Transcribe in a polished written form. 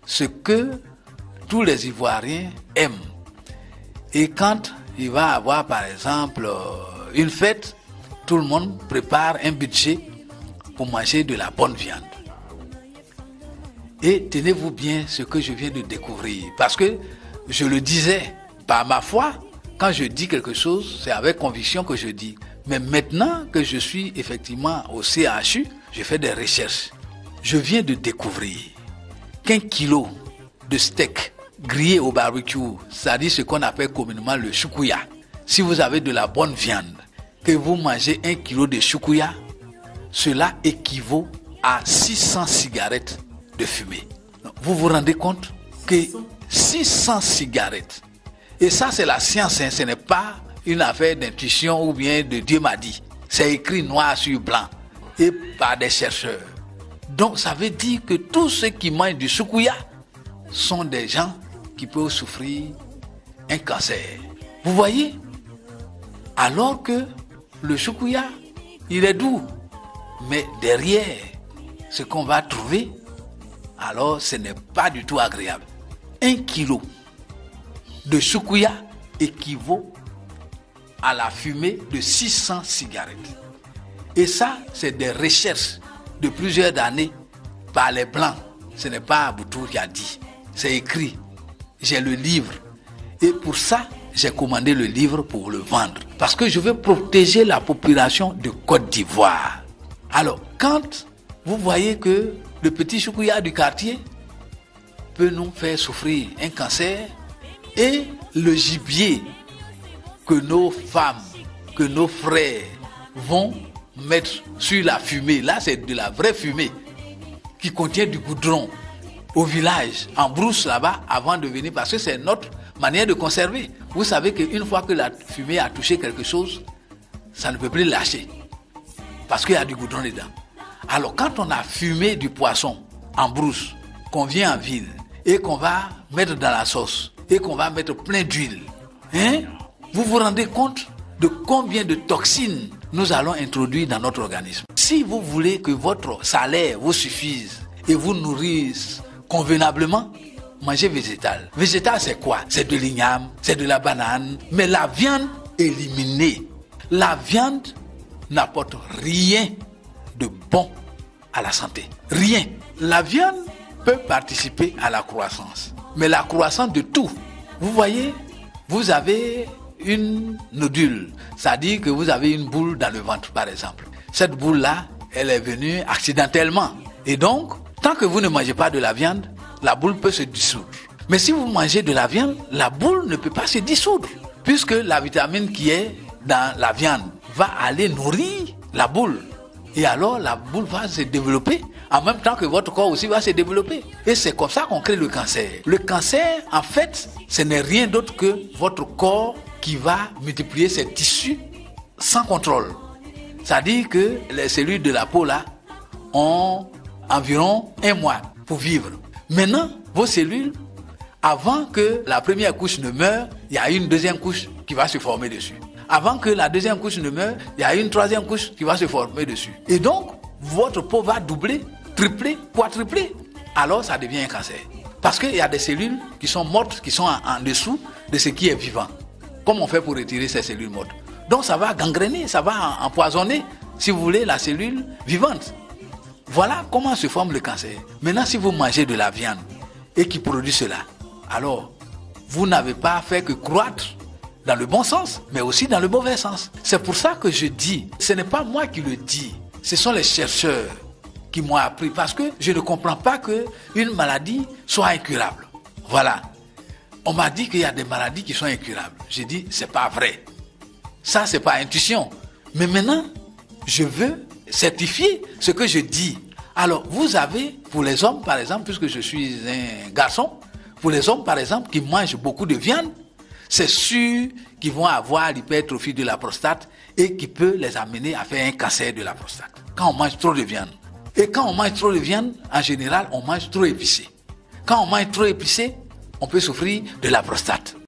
ce que tous les Ivoiriens aiment. Et quand il va avoir, par exemple, une fête, tout le monde prépare un budget pour manger de la bonne viande. Et tenez-vous bien ce que je viens de découvrir. Parce que je le disais, par ma foi, quand je dis quelque chose, c'est avec conviction que je dis. Mais maintenant que je suis effectivement au CHU, je fais des recherches. Je viens de découvrir qu'un kilo de steak grillé au barbecue, c'est-à-dire ce qu'on appelle communément le choukouya. Si vous avez de la bonne viande, que vous mangez 1 kilo de choukouya, cela équivaut à 600 cigarettes de fumée. Vous vous rendez compte que 600 cigarettes, et ça c'est la science, hein, ce n'est pas une affaire d'intuition ou bien de Dieu m'a dit. C'est écrit noir sur blanc et par des chercheurs. Donc ça veut dire que tous ceux qui mangent du choukouya sont des gens qui peuvent souffrir un cancer. Vous voyez? Alors que le choukouya, il est doux. Mais derrière ce qu'on va trouver, alors ce n'est pas du tout agréable. 1 kilo de choukouya équivaut à la fumée de 600 cigarettes. Et ça, c'est des recherches de plusieurs années par les Blancs. Ce n'est pas Aboutou qui a dit. C'est écrit. J'ai le livre. Et pour ça, j'ai commandé le livre pour le vendre. Parce que je veux protéger la population de Côte d'Ivoire. Alors, quand vous voyez que le petit choukouya du quartier peut nous faire souffrir un cancer, et le gibier que nos femmes, que nos frères vont mettre sur la fumée, là c'est de la vraie fumée qui contient du goudron au village, en brousse là-bas, avant de venir, parce que c'est notre manière de conserver. Vous savez qu'une fois que la fumée a touché quelque chose, ça ne peut plus lâcher, parce qu'il y a du goudron dedans. Alors quand on a fumé du poisson en brousse, qu'on vient en ville, et qu'on va mettre dans la sauce, et qu'on va mettre plein d'huile, hein? Vous vous rendez compte de combien de toxines nous allons introduire dans notre organisme. Si vous voulez que votre salaire vous suffise et vous nourrisse convenablement, mangez végétal. Végétal, c'est quoi? C'est de l'igname, c'est de la banane, mais la viande éliminée. La viande n'apporte rien de bon à la santé. Rien. La viande peut participer à la croissance, mais la croissance de tout. Vous voyez, vous avez une nodule, c'est-à-dire que vous avez une boule dans le ventre, par exemple. Cette boule-là, elle est venue accidentellement. Et donc, tant que vous ne mangez pas de la viande, la boule peut se dissoudre. Mais si vous mangez de la viande, la boule ne peut pas se dissoudre, puisque la vitamine qui est dans la viande va aller nourrir la boule. Et alors, la boule va se développer en même temps que votre corps aussi va se développer. Et c'est comme ça qu'on crée le cancer. Le cancer, en fait, ce n'est rien d'autre que votre corps qui va multiplier ses tissus sans contrôle. C'est-à-dire que les cellules de la peau là ont environ 1 mois pour vivre. Maintenant, vos cellules, avant que la première couche ne meure, il y a une deuxième couche qui va se former dessus. Avant que la deuxième couche ne meure, il y a une troisième couche qui va se former dessus. Et donc, votre peau va doubler, tripler, quadrupler. Alors, ça devient un cancer. Parce qu'il y a des cellules qui sont mortes, qui sont en dessous de ce qui est vivant. Comment on fait pour retirer ces cellules mortes? Donc, ça va gangréner, ça va empoisonner, si vous voulez, la cellule vivante. Voilà comment se forme le cancer. Maintenant, si vous mangez de la viande et qui produit cela, alors, vous n'avez pas fait que croître dans le bon sens, mais aussi dans le mauvais sens. C'est pour ça que je dis, ce n'est pas moi qui le dis, ce sont les chercheurs qui m'ont appris, parce que je ne comprends pas qu'une maladie soit incurable. Voilà. On m'a dit qu'il y a des maladies qui sont incurables. J'ai dit, c'est pas vrai. Ça, c'est pas intuition. Mais maintenant, je veux certifier ce que je dis. Alors, vous avez, pour les hommes, par exemple, puisque je suis un garçon, pour les hommes, par exemple, qui mangent beaucoup de viande, c'est sûr qu'ils vont avoir l'hypertrophie de la prostate et qui peut les amener à faire un cancer de la prostate. Quand on mange trop de viande. Et quand on mange trop de viande, en général, on mange trop épicé. Quand on mange trop épicé, on peut souffrir de la prostate.